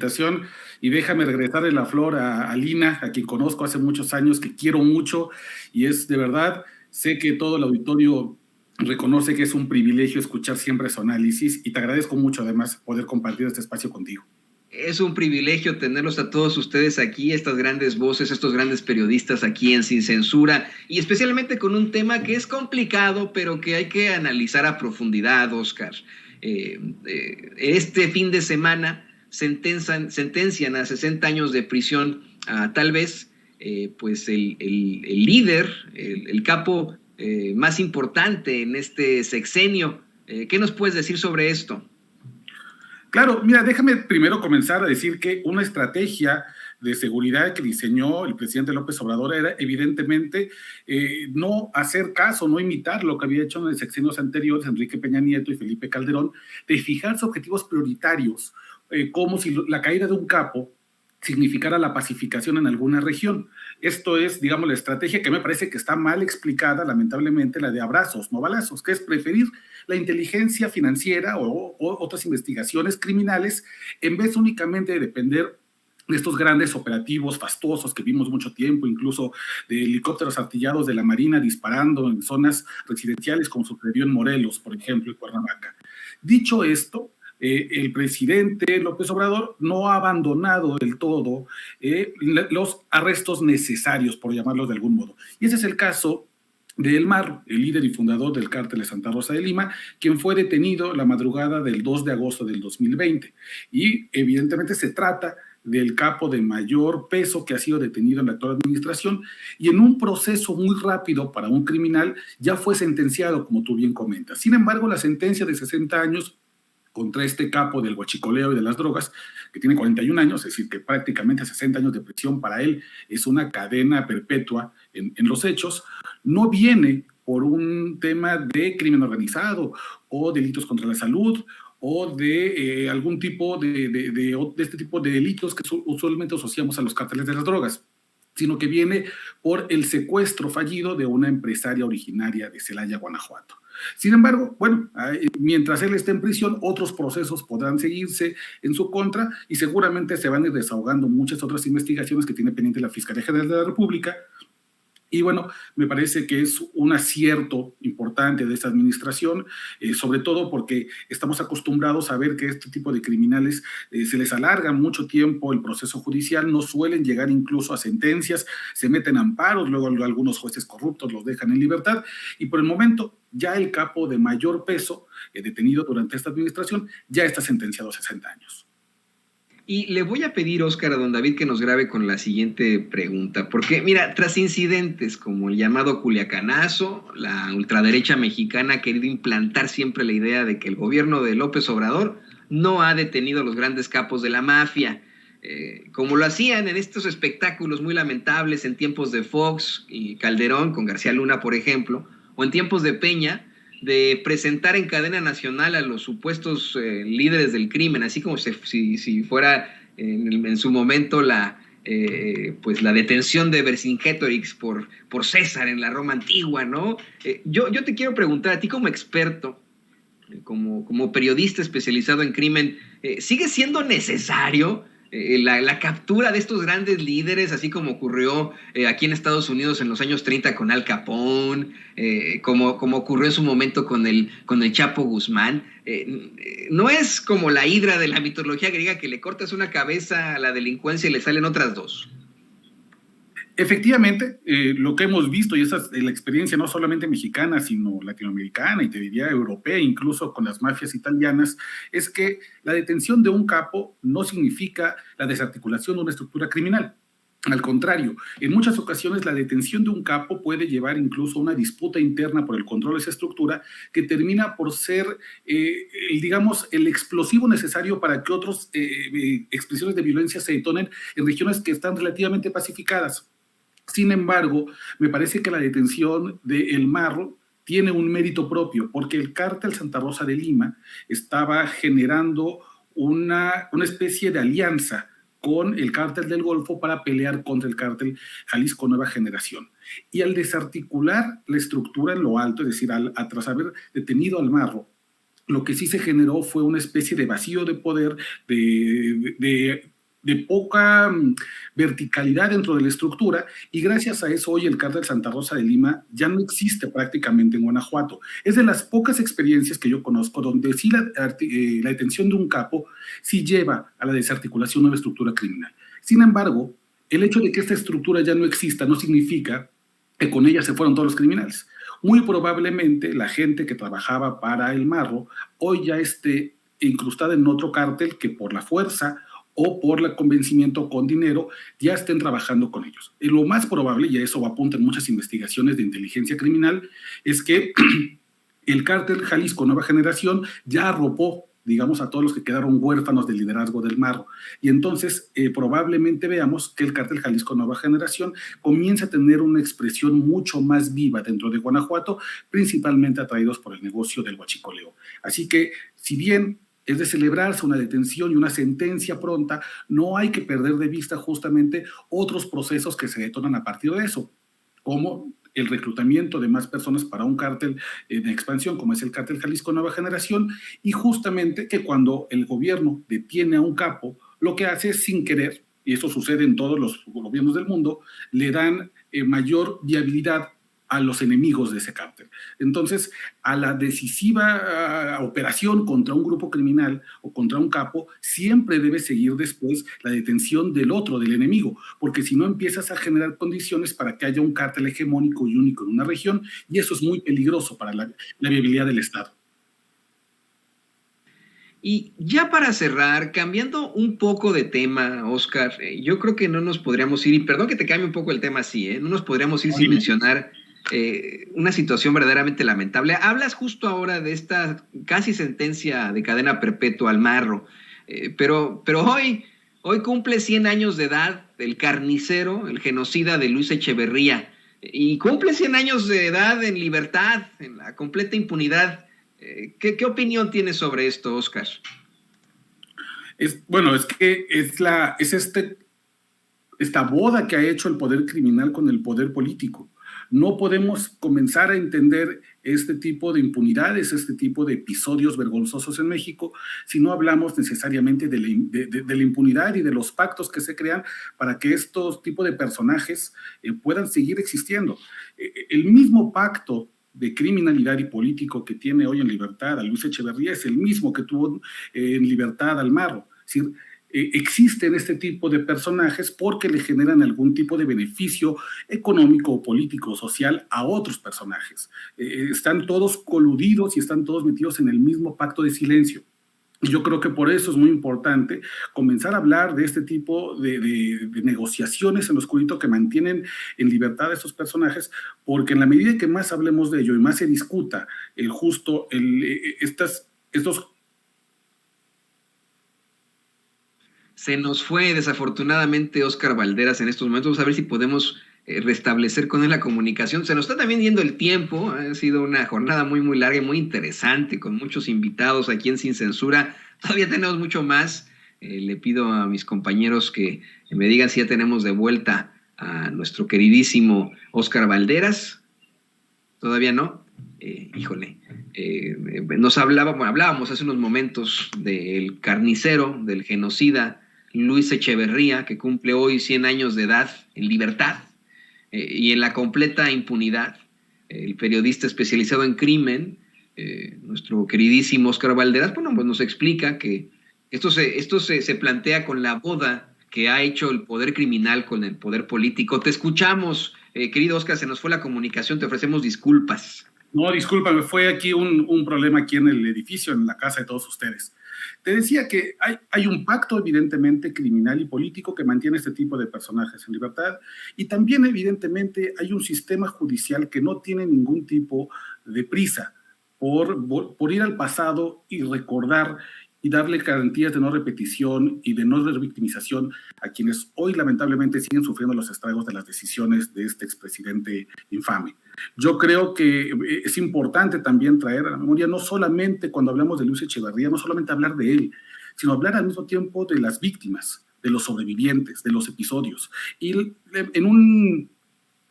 invitación y déjame regresarle la flor a Lina, a quien conozco hace muchos años, que quiero mucho y es de verdad, sé que todo el auditorio reconoce que es un privilegio escuchar siempre su análisis y te agradezco mucho además poder compartir este espacio contigo. Es un privilegio tenerlos a todos ustedes aquí, estas grandes voces, estos grandes periodistas aquí en Sin Censura, y especialmente con un tema que es complicado, pero que hay que analizar a profundidad, Oscar. Este fin de semana sentencian a 60 años de prisión a tal vez pues el líder, el capo más importante en este sexenio. ¿Qué nos puedes decir sobre esto? Claro, mira, déjame primero comenzar a decir que una estrategia de seguridad que diseñó el presidente López Obrador era evidentemente no hacer caso, no imitar lo que había hecho en los sexenios anteriores, Enrique Peña Nieto y Felipe Calderón, de fijarse objetivos prioritarios, como si la caída de un capo significara la pacificación en alguna región. Esto es, digamos, la estrategia que me parece que está mal explicada, lamentablemente, la de abrazos, no balazos, que es preferir la inteligencia financiera o otras investigaciones criminales en vez únicamente de depender de estos grandes operativos fastuosos que vimos mucho tiempo, incluso de helicópteros artillados de la Marina disparando en zonas residenciales como sucedió en Morelos, por ejemplo, en Cuernavaca. Dicho esto, el presidente López Obrador no ha abandonado del todo los arrestos necesarios, por llamarlos de algún modo. Y ese es el caso de El Marro, el líder y fundador del cártel de Santa Rosa de Lima, quien fue detenido la madrugada del 2 de agosto del 2020. Y evidentemente se trata del capo de mayor peso que ha sido detenido en la actual administración y en un proceso muy rápido para un criminal ya fue sentenciado, como tú bien comentas. Sin embargo, la sentencia de 60 años contra este capo del huachicoleo y de las drogas, que tiene 41 años, es decir, que prácticamente 60 años de prisión para él es una cadena perpetua en los hechos, no viene por un tema de crimen organizado o delitos contra la salud o de algún tipo de este tipo de delitos que usualmente asociamos a los cárteles de las drogas, sino que viene por el secuestro fallido de una empresaria originaria de Celaya, Guanajuato. Sin embargo, bueno, mientras él esté en prisión, otros procesos podrán seguirse en su contra y seguramente se van a ir desahogando muchas otras investigaciones que tiene pendiente la Fiscalía General de la República. Y bueno, me parece que es un acierto importante de esta administración, sobre todo porque estamos acostumbrados a ver que este tipo de criminales se les alarga mucho tiempo el proceso judicial, no suelen llegar incluso a sentencias, se meten amparos, luego algunos jueces corruptos los dejan en libertad y por el momento ya el capo de mayor peso detenido durante esta administración ya está sentenciado a 60 años. Y le voy a pedir, Óscar, a don David que nos grabe con la siguiente pregunta, porque mira, tras incidentes como el llamado Culiacanazo, la ultraderecha mexicana ha querido implantar siempre la idea de que el gobierno de López Obrador no ha detenido a los grandes capos de la mafia, como lo hacían en estos espectáculos muy lamentables en tiempos de Fox y Calderón, con García Luna, por ejemplo, o en tiempos de Peña, de presentar en cadena nacional a los supuestos líderes del crimen, así como si fuera en su momento pues la detención de Vercingetorix por César en la Roma antigua, ¿no? Yo te quiero preguntar a ti como experto, como periodista especializado en crimen, ¿sigue siendo necesario la captura de estos grandes líderes, así como ocurrió aquí en Estados Unidos en los años 30 con Al Capone, como ocurrió en su momento con el Chapo Guzmán? No es como la hidra de la mitología griega que le cortas una cabeza a la delincuencia y le salen otras dos. Efectivamente, lo que hemos visto, y esa es la experiencia no solamente mexicana, sino latinoamericana y te diría europea, incluso con las mafias italianas, es que la detención de un capo no significa la desarticulación de una estructura criminal. Al contrario, en muchas ocasiones la detención de un capo puede llevar incluso a una disputa interna por el control de esa estructura que termina por ser, digamos, el explosivo necesario para que otras expresiones de violencia se detonen en regiones que están relativamente pacificadas. Sin embargo, me parece que la detención de El Marro tiene un mérito propio, porque el cártel Santa Rosa de Lima estaba generando una especie de alianza con el cártel del Golfo para pelear contra el cártel Jalisco Nueva Generación. Y al desarticular la estructura en lo alto, es decir, tras haber detenido al Marro, lo que sí se generó fue una especie de vacío de poder, de de poca verticalidad dentro de la estructura, y gracias a eso hoy el cártel Santa Rosa de Lima ya no existe prácticamente en Guanajuato. Es de las pocas experiencias que yo conozco donde sí la detención de un capo sí lleva a la desarticulación de la estructura criminal. Sin embargo, el hecho de que esta estructura ya no exista no significa que con ella se fueron todos los criminales. Muy probablemente la gente que trabajaba para el Marro hoy ya esté incrustada en otro cártel que por la fuerza o por el convencimiento con dinero ya estén trabajando con ellos. Y lo más probable, y a eso apuntan muchas investigaciones de inteligencia criminal, es que el cártel Jalisco Nueva Generación ya arropó, digamos, a todos los que quedaron huérfanos del liderazgo del Marro. Y entonces probablemente veamos que el cártel Jalisco Nueva Generación comienza a tener una expresión mucho más viva dentro de Guanajuato, principalmente atraídos por el negocio del huachicoleo. Así que, si bien es de celebrarse una detención y una sentencia pronta, no hay que perder de vista justamente otros procesos que se detonan a partir de eso, como el reclutamiento de más personas para un cártel de expansión, como es el cártel Jalisco Nueva Generación, y justamente que cuando el gobierno detiene a un capo, lo que hace es sin querer, y eso sucede en todos los gobiernos del mundo, le dan mayor viabilidad a los enemigos de ese cártel. Entonces, a la decisiva operación contra un grupo criminal o contra un capo, siempre debe seguir después la detención del otro, del enemigo, porque si no empiezas a generar condiciones para que haya un cártel hegemónico y único en una región, y eso es muy peligroso para la viabilidad del Estado. Y ya para cerrar, cambiando un poco de tema, Oscar, yo creo que no nos podríamos ir, y perdón que te cambie un poco el tema así, no nos podríamos ir sin mencionar una situación verdaderamente lamentable. Hablas justo ahora de esta casi sentencia de cadena perpetua al Marro, pero hoy cumple 100 años de edad el carnicero, el genocida de Luis Echeverría, y cumple 100 años de edad en libertad, en la completa impunidad. ¿Qué opinión tienes sobre esto, Oscar? Bueno, es que esta boda que ha hecho el poder criminal con el poder político. No podemos comenzar a entender este tipo de impunidades, este tipo de episodios vergonzosos en México, si no hablamos necesariamente de la impunidad y de los pactos que se crean para que estos tipos de personajes puedan seguir existiendo. El mismo pacto de criminalidad y político que tiene hoy en libertad a Luis Echeverría es el mismo que tuvo en libertad al Marro. Es decir, existen este tipo de personajes porque le generan algún tipo de beneficio económico, político, social a otros personajes. Están todos coludidos y están todos metidos en el mismo pacto de silencio. Y yo creo que por eso es muy importante comenzar a hablar de este tipo de negociaciones en lo oscurito que mantienen en libertad a estos personajes, porque en la medida que más hablemos de ello y más se discuta estos. Se nos fue desafortunadamente Oscar Valderas en estos momentos. Vamos a ver si podemos restablecer con él la comunicación. Se nos está también yendo el tiempo. Ha sido una jornada muy, muy larga y muy interesante, con muchos invitados aquí en Sin Censura. Todavía tenemos mucho más. Le pido a mis compañeros que me digan si ya tenemos de vuelta a nuestro queridísimo Oscar Valderas. ¿Todavía no? Híjole. Hablábamos hace unos momentos del carnicero, del genocida Luis Echeverría, que cumple hoy 100 años de edad en libertad y en la completa impunidad. El periodista especializado en crimen, nuestro queridísimo Oscar Valderas, bueno, pues nos explica que esto se plantea con la boda que ha hecho el poder criminal con el poder político. Te escuchamos, querido Oscar, se nos fue la comunicación, te ofrecemos disculpas. No, discúlpame, fue aquí un problema aquí en el edificio, en la casa de todos ustedes. Te decía que hay un pacto evidentemente criminal y político que mantiene este tipo de personajes en libertad, y también evidentemente hay un sistema judicial que no tiene ningún tipo de prisa por ir al pasado y recordar y darle garantías de no repetición y de no revictimización a quienes hoy lamentablemente siguen sufriendo los estragos de las decisiones de este expresidente infame. Yo creo que es importante también traer a la memoria, no solamente cuando hablamos de Luis Echeverría, no solamente hablar de él, sino hablar al mismo tiempo de las víctimas, de los sobrevivientes, de los episodios. Y en un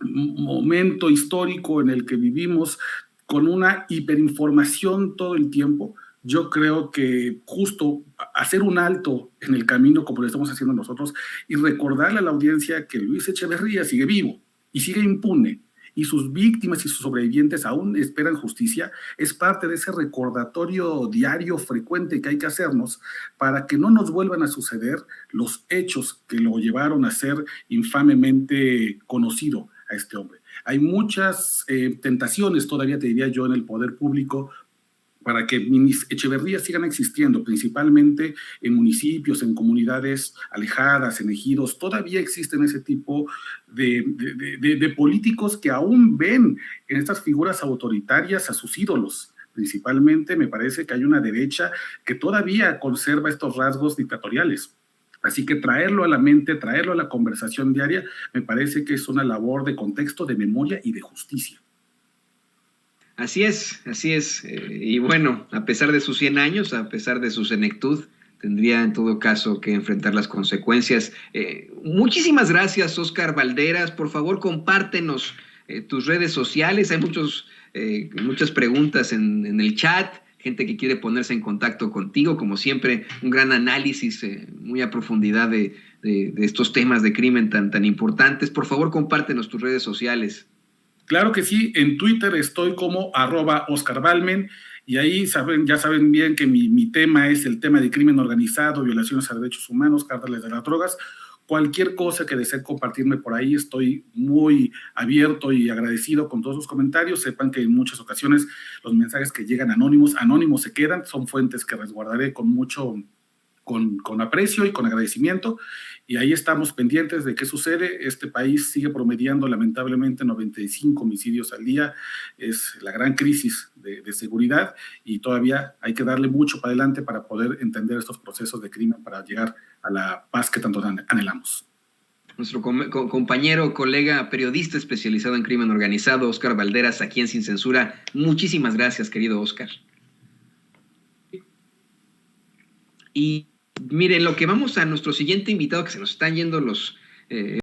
momento histórico en el que vivimos con una hiperinformación todo el tiempo, yo creo que justo hacer un alto en el camino como lo estamos haciendo nosotros y recordarle a la audiencia que Luis Echeverría sigue vivo y sigue impune y sus víctimas y sus sobrevivientes aún esperan justicia, es parte de ese recordatorio diario frecuente que hay que hacernos para que no nos vuelvan a suceder los hechos que lo llevaron a ser infamemente conocido a este hombre. Hay muchas tentaciones todavía, te diría yo, en el poder público para que Echeverrías sigan existiendo, principalmente en municipios, en comunidades alejadas, en ejidos. Todavía existen ese tipo de políticos que aún ven en estas figuras autoritarias a sus ídolos. Principalmente me parece que hay una derecha que todavía conserva estos rasgos dictatoriales. Así que traerlo a la mente, traerlo a la conversación diaria, me parece que es una labor de contexto, de memoria y de justicia. Así es, así es. Y bueno, a pesar de sus 100 años, a pesar de su senectud, tendría en todo caso que enfrentar las consecuencias. Muchísimas gracias, Óscar Balderas. Por favor, compártenos tus redes sociales. Hay muchas preguntas en el chat, gente que quiere ponerse en contacto contigo. Como siempre, un gran análisis muy a profundidad de estos temas de crimen tan importantes. Por favor, compártenos tus redes sociales. Claro que sí, en Twitter estoy como @OscarBalmen y ahí ya saben bien que mi tema es el tema de crimen organizado, violaciones a derechos humanos, cárteles de las drogas. Cualquier cosa que deseen compartirme por ahí, estoy muy abierto y agradecido con todos sus comentarios. Sepan que en muchas ocasiones los mensajes que llegan anónimos se quedan, son fuentes que resguardaré con aprecio y con agradecimiento, y ahí estamos pendientes de qué sucede. Este país sigue promediando lamentablemente 95 homicidios al día, es la gran crisis de seguridad y todavía hay que darle mucho para adelante para poder entender estos procesos de crimen para llegar a la paz que tanto anhelamos. Nuestro compañero, colega, periodista especializado en crimen organizado, Óscar Balderas, aquí en Sin Censura. Muchísimas gracias, querido Óscar. Y miren, lo que vamos a nuestro siguiente invitado, que se nos están yendo los